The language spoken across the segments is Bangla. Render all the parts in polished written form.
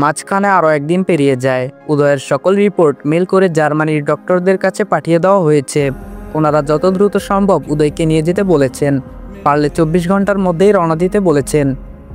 মাঝখানে আরও একদিন পেরিয়ে যায়। উদয়ের সকল রিপোর্ট মেল করে জার্মানির ডক্টরদের কাছে পাঠিয়ে দেওয়া হয়েছে। ওনারা যত দ্রুত সম্ভব উদয়কে নিয়ে যেতে বলেছেন। পারলে 24 ঘন্টার মধ্যেই রওনা দিতে বলেছেন।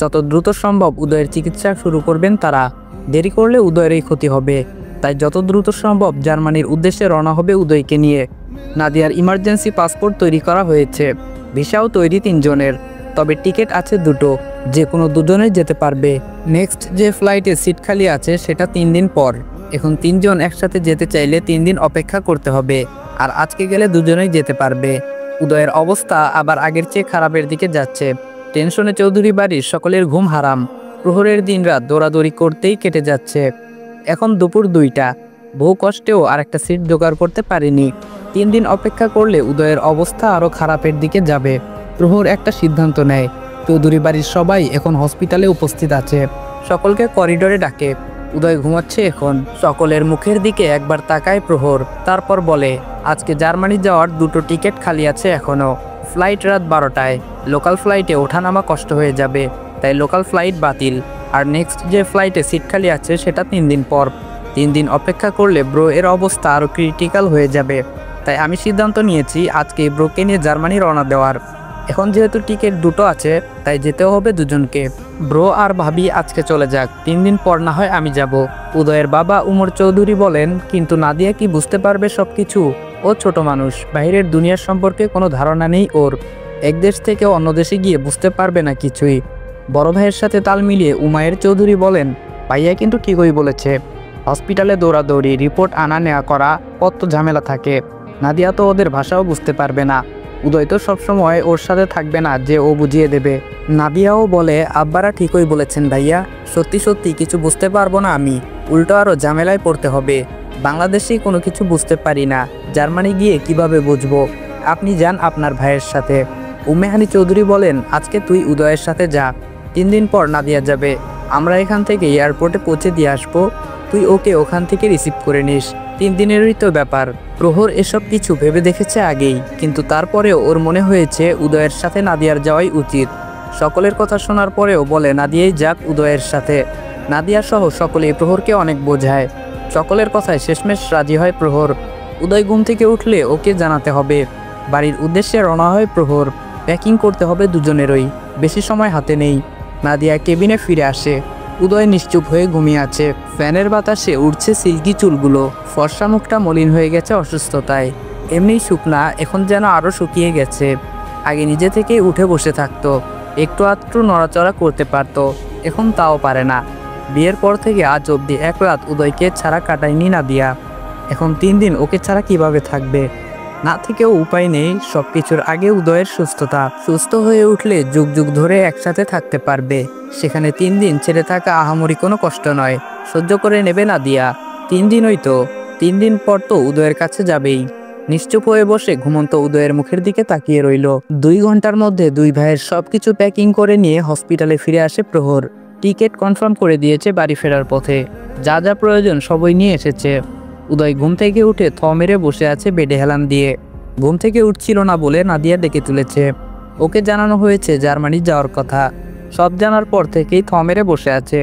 যত দ্রুত সম্ভব উদয়ের চিকিৎসা শুরু করবেন তারা। দেরি করলে উদয়েরই ক্ষতি হবে। তাই যত দ্রুত সম্ভব জার্মানির উদ্দেশ্যে রওনা হবে উদয়কে নিয়ে। নাদিয়ার ইমার্জেন্সি পাসপোর্ট তৈরি করা হয়েছে। ভিসাও তৈরি 3 জনের। তবে টিকিট আছে 2টো, যে কোনো দুজনে যেতে পারবে। নেক্সট যে ফ্লাইটে সিট খালি আছে সেটা 3 দিন পর। এখন 3 জন একসাথে যেতে চাইলে 3 দিন অপেক্ষা করতে হবে। আর আজকে গেলে দুজনেই যেতে পারবে। উদয়ের অবস্থা আবার আগের চেয়ে খারাপের দিকে যাচ্ছে। টেনশনে চৌধুরী বাড়ির সকলের ঘুম হারাম। প্রহরের দিনরাত দৌড়াদৌড়ি করতেই কেটে যাচ্ছে। এখন দুপুর 2টা। বহু কষ্টেও আরেকটা সিট জোগাড় করতে পারেনি। 3 দিন অপেক্ষা করলে উদয়ের অবস্থা আরও খারাপের দিকে যাবে। প্রহর একটা সিদ্ধান্ত নেয়। চৌধুরী বাড়ির সবাই এখন হসপিটালে উপস্থিত আছে। সকলকে করিডোরে ডাকে। উদয় ঘুমাচ্ছে এখন। সকলের মুখের দিকে একবার তাকায় প্রহর। তারপর বলে, আজকে জার্মানি যাওয়ার 2টো টিকিট খালি আছে এখনও। ফ্লাইট রাত 12টায়। লোকাল ফ্লাইটে ওঠানামা কষ্ট হয়ে যাবে, তাই লোকাল ফ্লাইট বাতিল। আর নেক্সট যে ফ্লাইটে সিট খালি আছে সেটা 3 দিন পর। 3 দিন অপেক্ষা করলে ব্রো এর অবস্থা আরও ক্রিটিক্যাল হয়ে যাবে। তাই আমি সিদ্ধান্ত নিয়েছি আজকে ব্রোকে নিয়ে জার্মানি রওনা দেওয়ার। এখন যেহেতু টিকিট 2টো আছে, তাই যেতেও হবে দুজনকে। ব্রো আর ভাবি আজকে চলে যাক, 3 দিন পর না হয় আমি যাব। উদয়ের বাবা উমর চৌধুরী বলেন, কিন্তু নাদিয়া কি বুঝতে পারবে সব কিছু? ও ছোট মানুষ, বাইরের দুনিয়ার সম্পর্কে কোনো ধারণা নেই ওর। এক দেশ থেকে অন্য দেশে গিয়ে বুঝতে পারবে না কিছুই। বড় ভাইয়ের সাথে তাল মিলিয়ে উমায়ের চৌধুরী বলেন, ভাইয়া কিন্তু ঠিকই বলেছে। হসপিটালে দৌড়াদৌড়ি, রিপোর্ট আনা নেওয়া করা, কত ঝামেলা থাকে। নাদিয়া তো ওদের ভাষাও বুঝতে পারবে না। উদয় তো সবসময় ওর সাথে থাকবে না যে ও বুঝিয়ে দেবে। নাদিয়াও বলে, আব্বারা ঠিকই বলেছেন ভাইয়া, সত্যি সত্যি কিছু বুঝতে পারবো না আমি, উল্টো আরও ঝামেলায় পড়তে হবে। বাংলাদেশেই কোনো কিছু বুঝতে পারি না, জার্মানি গিয়ে কিভাবে বুঝবো? আপনি যান আপনার ভাইয়ের সাথে। উম্মেহানি চৌধুরী বলেন, আজকে তুই উদয়ের সাথে যা, 3 দিন পর নাদিয়া যাবে। আমরা এখান থেকে এয়ারপোর্টে পৌঁছে দিয়ে আসবো, তুই ওকে ওখান থেকে রিসিভ করে নিস। 3 দিনেরই তো ব্যাপার। প্রহর এসব কিছু ভেবে দেখেছে আগেই, কিন্তু তারপরেও ওর মনে হয়েছে উদয়ের সাথে নাদিয়ার যাওয়াই উচিত। সকলের কথা শোনার পরেও বলে নাদিয়াই যাক উদয়ের সাথে। নাদিয়া সহ সকলেই প্রহরকে অনেক বোঝায়। সকলের কথায় শেষমেশ রাজি হয় প্রহর। উদয় ঘুম থেকে উঠলে ওকে জানাতে হবে। বাড়ির উদ্দেশ্যে রওনা হয় প্রহর। প্যাকিং করতে হবে দুজনেরই, বেশি সময় হাতে নেই। নাদিয়া কেবিনে ফিরে আসে। উদয় নিশ্চুপ হয়ে ঘুমিয়ে আছে। ফ্যানের বাতাসে উঠছে সিল্কি চুলগুলো। ফর্সা মুখটা মলিন হয়ে গেছে অসুস্থতায়। এমনি শুকনা, এখন যেন আরও শুকিয়ে গেছে। আগে নিজে থেকেই উঠে বসে থাকতো, একটু আধটু নড়াচড়া করতে পারত, এখন তাও পারে না। বিয়ের পর থেকে আজ অবধি এক রাত উদয়কে ছাড়া কাটায়নি নাদিয়া। এখন 3 দিন ওকে ছাড়া কিভাবে থাকবে? না থেকেও উপায় নেই। সব কিছুর আগে উদয়ের সুস্থতা। সুস্থ হয়ে উঠলে যুগ যুগ ধরে একসাথে থাকতে পারবে। সেখানে 3 দিন ছেড়ে থাকা আহামরি কোনো কষ্ট নয়, সহ্য করে নেবে নাদিয়া। 3 দিনই তো, 3 দিন পর তো উদয়ের কাছে যাবেই। নিশ্চুপ হয়ে বসে ঘুমন্ত উদয়ের মুখের দিকে তাকিয়ে রইল। 2 ঘন্টার মধ্যে 2 ভাইয়ের সবকিছু প্যাকিং করে নিয়ে হসপিটালে ফিরে আসে প্রহর। টিকিট কনফার্ম করে দিয়েছে বাড়ি ফেরার পথে। যা যা প্রয়োজন সবই নিয়ে এসেছে। উদয় ঘুম থেকে উঠে থ মেরে বসে আছে বেডে হেলান দিয়ে। ঘুম থেকে উঠছিল না বলে নাদিয়া ডেকে তুলেছে। ওকে জানানো হয়েছে জার্মানি যাওয়ার কথা। সব জানার পর থেকেই থ মেরে বসে আছে।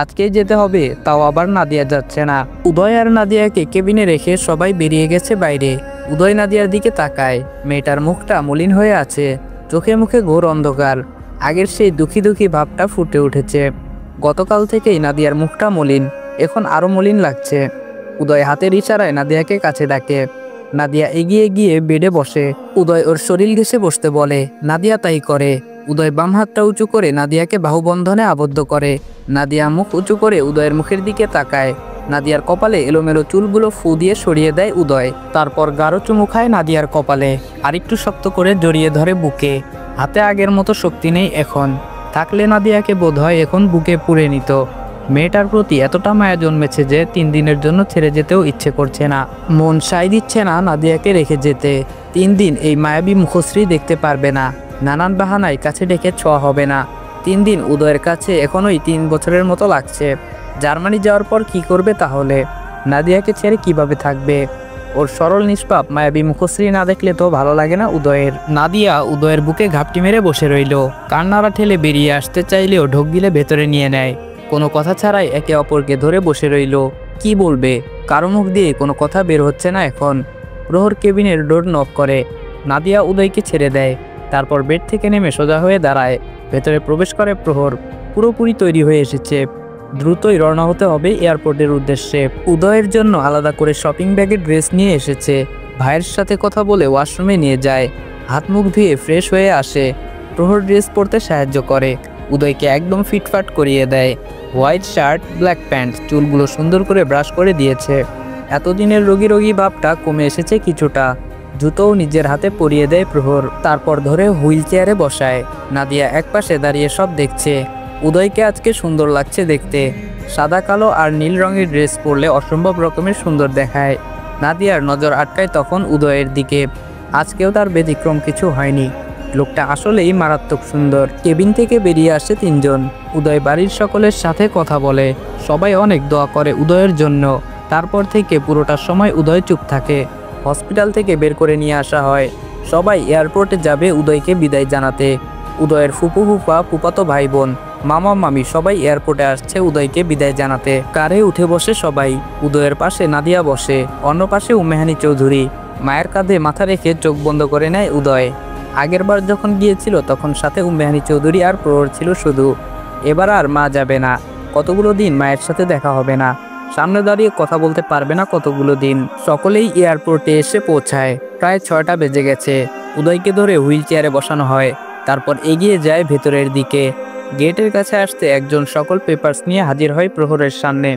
আজকেই যেতে হবে, তাও আবার নাদিয়া যাচ্ছে না। উদয় আর নাদিয়াকে কেবিনে রেখে সবাই বেরিয়ে গেছে বাইরে। উদয় নাদিয়ার দিকে তাকায়। মেয়েটার মুখটা মলিন হয়ে আছে, চোখে মুখে ঘোর অন্ধকার। আগের সেই দুঃখী দুঃখী ভাবটা ফুটে উঠেছে। গতকাল থেকেই নাদিয়ার মুখটা মলিন, এখন আরও মলিন লাগছে। উদয় হাতের ইশারায় নাদিয়াকে কাছে ডাকে। নাদিয়া এগিয়ে গিয়ে বেডে বসে। উদয় ওর শরীর ঘেঁষে বসতে বলে। নাদিয়া তাই করে। উদয় বাম হাতটা উঁচু করে নাদিয়াকে বাহুবন্ধনে আবদ্ধ করে। নাদিয়া মুখ উঁচু করে উদয়ের মুখের দিকে তাকায়। নাদিয়ার কপালে এলোমেলো চুলগুলো ফু দিয়ে সরিয়ে দেয় উদয়। তারপর গাঢ় চুমু খায় নাদিয়ার কপালে, আরেকটু শক্ত করে জড়িয়ে ধরে বুকে। হাতে আগের মতো শক্তি নেই এখন। থাকলে নাদিয়াকে বোধহয় এখন বুকে পুড়ে নিত। মেয়েটার প্রতি এতটা মায়া জন্মেছে যে 3 দিনের জন্য ছেড়ে যেতেও ইচ্ছে করছে না। মন সায় দিচ্ছে না নাদিয়াকে রেখে যেতে। 3 দিন এই মায়াবী মুখশ্রী দেখতে পারবে না। নানান বাহানায় কাছে ডেকে ছোঁয়া হবে না। 3 দিন উদয়ের কাছে এখনোই 3 বছরের মতো লাগছে। জার্মানি যাওয়ার পর কি করবে তাহলে? নাদিয়াকে ছেড়ে কিভাবে থাকবে? ওর সরল নিষ্পাপ মায়াবী মুখশ্রী না দেখলে তো ভালো লাগে না উদয়ের। নাদিয়া উদয়ের বুকে ঘাপটি মেরে বসে রইল। কান্নারা ঠেলে বেরিয়ে আসতে চাইলেও ঢোক গিলে ভেতরে নিয়ে নেয়। কোনো কথা ছাড়াই একে অপরকে ধরে বসে রইল। কি বলবে, কারো মুখ দিয়ে কোনো কথা বের হচ্ছে না এখন। প্রহর কেবিনের ডোর নক করে। নাদিয়া উদয়কে ছেড়ে দেয়, তারপর বেড থেকে নেমে সোজা হয়ে দাঁড়ায়। ভেতরে প্রবেশ করে প্রহর। পুরোপুরি তৈরি হয়ে এসেছে, দ্রুতই রওনা হতে হবে এয়ারপোর্টের উদ্দেশ্যে। উদয়ের জন্য আলাদা করে শপিং ব্যাগে ড্রেস নিয়ে এসেছে। ভাইয়ের সাথে কথা বলে ওয়াশরুমে নিয়ে যায়, হাত মুখ ধুয়ে ফ্রেশ হয়ে আসে। প্রহর ড্রেস পরতে সাহায্য করে, উদয়কে একদম ফিটফাট করিয়ে দেয়। হোয়াইট শার্ট, ব্ল্যাক প্যান্ট, চুলগুলো সুন্দর করে ব্রাশ করে দিয়েছে। এতদিনের রোগী রোগী ভাবটা কমে এসেছে কিছুটা। জুতোও নিজের হাতে পরিয়ে দেয় প্রহর, তারপর ধরে হুইল চেয়ারে বসায়। নাদিয়া একপাশে দাঁড়িয়ে সব দেখছে। উদয়কে আজকে সুন্দর লাগছে দেখতে, সাদা কালো আর নীল রঙের ড্রেস পরলে অসম্ভব রকমের সুন্দর দেখায়। নাদিয়ার নজর আটকায় তখন উদয়ের দিকে। আজকেও তার ব্যতিক্রম কিছু হয়নি, লোকটা আসলেই মারাত্মক সুন্দর। কেবিন থেকে বেরিয়ে আসে তিনজন। উদয় বাড়ির সকলের সাথে কথা বলে, সবাই অনেক দোয়া করে উদয়ের জন্য। তারপর থেকে পুরোটা সময় উদয় চুপ থাকে। হসপিটাল থেকে বের করে নিয়ে আসা হয়, সবাই এয়ারপোর্টে যাবে উদয়কে বিদায় জানাতে। উদয়ের ফুপু ফুপা, ফুপাতো ভাই বোন, মামা মামি সবাই এয়ারপোর্টে আসছে উদয়কে বিদায় জানাতে। কারে উঠে বসে সবাই। উদয়ের পাশে নাদিয়া বসে, অন্য পাশে উম্মেহানি চৌধুরী। মায়ের কাঁধে মাথা রেখে চোখ বন্ধ করে নেয় উদয়। আগেরবার যখন গিয়েছিল তখন সাথে উম্মেহানি চৌধুরী আর প্রহর ছিল শুধু। এবার আর মা যাবে না, কতগুলো দিন মায়ের সাথে দেখা হবে না, সামনে দাঁড়িয়ে কথা বলতে পারবে না কতগুলো দিন। সকলেই এয়ারপোর্টে এসে পৌঁছায়। প্রায় 6টা বেজে গেছে। উদয়কে ধরে হুইল চেয়ারে বসানো হয়, তারপর এগিয়ে যায় ভেতরের দিকে। গেটের কাছে আসতে একজন সকল পেপারস নিয়ে হাজির হয় প্রহরের সামনে।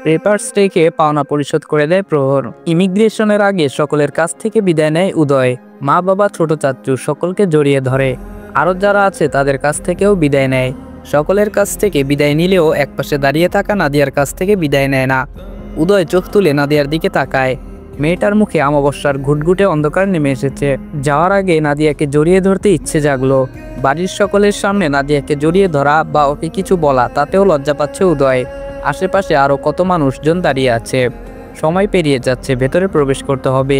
পেপারস রেখে পাওনা পরিশোধ করে দেয় প্রহর। ইমিগ্রেশনের আগে সকলের কাছ থেকে বিদায় নেয় উদয়। মা বাবা, ছোট চাচ্চু সকলকে জড়িয়ে ধরে। আরও যারা আছে তাদের কাছ থেকেও বিদায় নেয়। সকলের কাছ থেকে বিদায় নিলেও একপাশে দাঁড়িয়ে থাকা নাদিয়ার কাছ থেকে বিদায় নেয় না। উদয় চোখ তুলে নাদিয়ার দিকে তাকায়। মেয়েটার মুখে অমাবস্যার ঘুটঘুটে অন্ধকার নেমে এসেছে। যাওয়ার আগে নাদিয়াকে জড়িয়ে ধরতে ইচ্ছে জাগলো। বাড়ির সকলের সামনে নাদিয়াকে জড়িয়ে ধরা বা ওকে কিছু বলা, তাতেও লজ্জা পাচ্ছে উদয়। আশেপাশে আরও কত মানুষজন দাঁড়িয়ে আছে। সময় পেরিয়ে যাচ্ছে, ভেতরে প্রবেশ করতে হবে।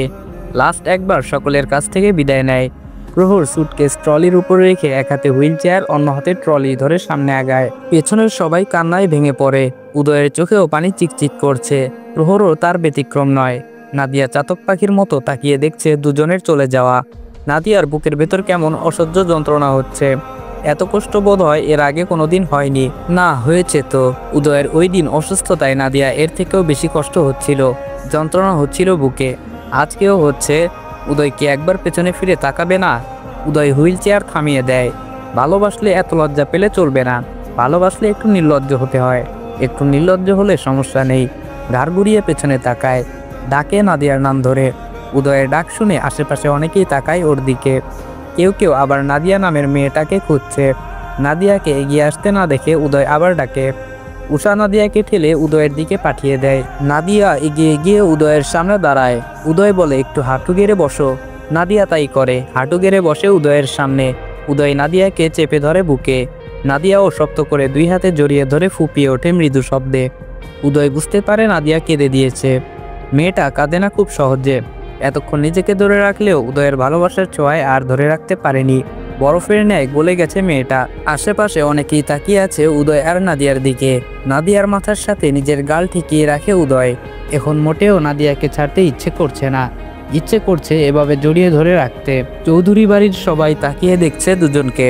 লাস্ট একবার সকলের কাছ থেকে বিদায় নেয়। প্রহর সুটকেস ট্রলির উপর রেখে এক হাতে হুইল চেয়ার, অন্য হাতে ট্রলি ধরে সামনে আগায়। পেছনের সবাই কান্নায় ভেঙে পড়ে। উদয়ের চোখেও পানি চিকচিক করছে। প্রহরও তার ব্যতিক্রম নয়। নাদিয়া চাতক পাখির মতো তাকিয়ে দেখছে দুজনের চলে যাওয়া। নাদিয়ার বুকের ভেতর কেমন অসহ্য যন্ত্রণা হচ্ছে। এত কষ্ট বোধ হয় এর আগে কোনোদিন হয়নি। না, হয়েছে তো। উদয়ের ওই দিন অসুস্থতায় নাদিয়া এর থেকেও বেশি কষ্ট হচ্ছিল, যন্ত্রণা হচ্ছিল বুকে। আজকেও হচ্ছে। উদয় কি একবার পেছনে ফিরে তাকাবে না? উদয় হুইল চেয়ার থামিয়ে দেয়। ভালোবাসলে এত লজ্জা পেলে চলবে না, ভালোবাসলে একটু নির্লজ্জ হতে হয়। একটু নির্লজ্জ হলে সমস্যা নেই। ঘাড় ঘুরিয়ে পেছনে তাকায়, ডাকে নাদিয়ার নাম ধরে। উদয়ের ডাক শুনে আশেপাশে অনেকেই তাকায় ওর দিকে। কেউ কেউ আবার নাদিয়া নামের মেয়েটাকে খুঁজছে। নাদিয়াকে এগিয়ে আসতে না দেখে উদয় আবার ডাকে। উষা নাদিয়াকে ঠেলে উদয়ের দিকে পাঠিয়ে দেয়। নাদিয়া এগিয়ে গিয়ে উদয়ের সামনে দাঁড়ায়। উদয় বলে, একটু হাঁটু গেড়ে বসো। নাদিয়া তাই করে, হাঁটু গেড়ে বসে উদয়ের সামনে। উদয় নাদিয়াকে চেপে ধরে বুকে। নাদিয়াও শক্ত করে 2 হাতে জড়িয়ে ধরে ফুপিয়ে ওঠে মৃদু শব্দে। উদয় বুঝতে পারে নাদিয়া কেঁদে দিয়েছে। মেয়েটা কাঁদে না খুব সহজে। এতক্ষণ নিজেকে ধরে রাখলেও উদয়ের ভালোবাসার ছোঁয়ায় আর ধরে রাখতে পারেনি। বরফের ন্যায় গলে গেছে মেয়েটা। আশেপাশে অনেকেই তাকিয়ে আছে উদয় আর নাদিয়ার দিকে। নাদিয়ার মাথার সাথে নিজের গাল ঠেকিয়ে রাখে উদয়। এখন মোটেও নাদিয়াকে ছাড়তে ইচ্ছে করছে না, ইচ্ছে করছে এভাবে জড়িয়ে ধরে রাখতে। চৌধুরী বাড়ির সবাই তাকিয়ে দেখছে দুজনকে।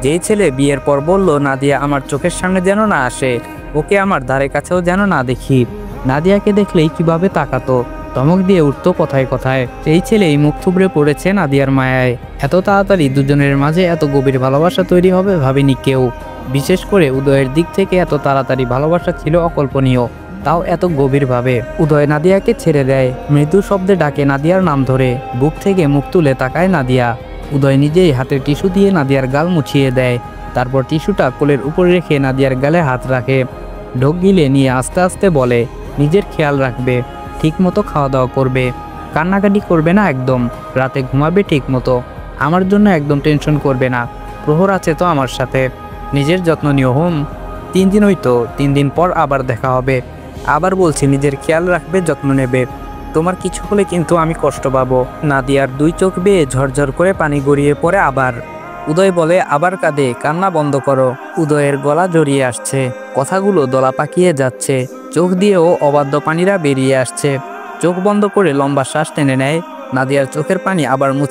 যেই ছেলে বিয়ের পর বলল নাদিয়া আমার চোখের সামনে যেন না আসে, ওকে আমার ধারে কাছেও যেন না দেখি। নাদিয়াকে দেখলেই কিভাবে তাকাতো, ধমক দিয়ে উঠতো কথায় কথায়। সেই ছেলেই মুখ থুবড়ে পড়েছে নাদিয়ার মায়ায়। এত তাড়াতাড়ি দুজনের মাঝে এত গভীর ভালোবাসা তৈরি হবে ভাবেনি কেউ। বিশেষ করে উদয়ের দিক থেকে এত তাড়াতাড়ি ভালোবাসা ছিল অকল্পনীয়, তাও এত গভীরভাবে। উদয় নাদিয়াকে ছেড়ে দেয়, মৃদু শব্দে ডাকে নাদিয়ার নাম ধরে। বুক থেকে মুখ তুলে তাকায় নাদিয়া। উদয় নিজেই হাতের টিস্যু দিয়ে নাদিয়ার গাল মুছিয়ে দেয়। তারপর টিস্যুটা কোলের উপর রেখে নাদিয়ার গালে হাত রাখে। ঢোক গিলে নিয়ে আস্তে আস্তে বলে, নিজের খেয়াল রাখবে, ঠিক মতো খাওয়া দাওয়া করবে, কান্নাকাটি করবে না একদম, রাতে ঘুমাবে ঠিক মতো, আমার জন্য একদম টেনশন করবে না, প্রহর আছে তো আমার সাথে, নিজের যত্ন নিও। 3 দিন হইতো, 3 দিন পর আবার দেখা হবে। আবার বলছি নিজের খেয়াল রাখবে, যত্ন নেবে। তোমার কিছু হলে কিন্তু আমি কষ্ট পাবো। নাদিয়ার 2 চোখ বেয়ে ঝরঝর করে পানি গড়িয়ে পড়ে আবার। উদয় বলে আবার কাঁদে, কান্না বন্ধ করো। উদয়ের গলা জড়িয়ে আসছে, কথাগুলো দলা পাকিয়ে যাচ্ছে, চোখ দিয়েও অবাধ্য পানিরা বেরিয়ে আসছে। চোখ বন্ধ করে লম্বা শ্বাস টেনে নেয়। নাদিয়ার চোখের পানি আবার মুছে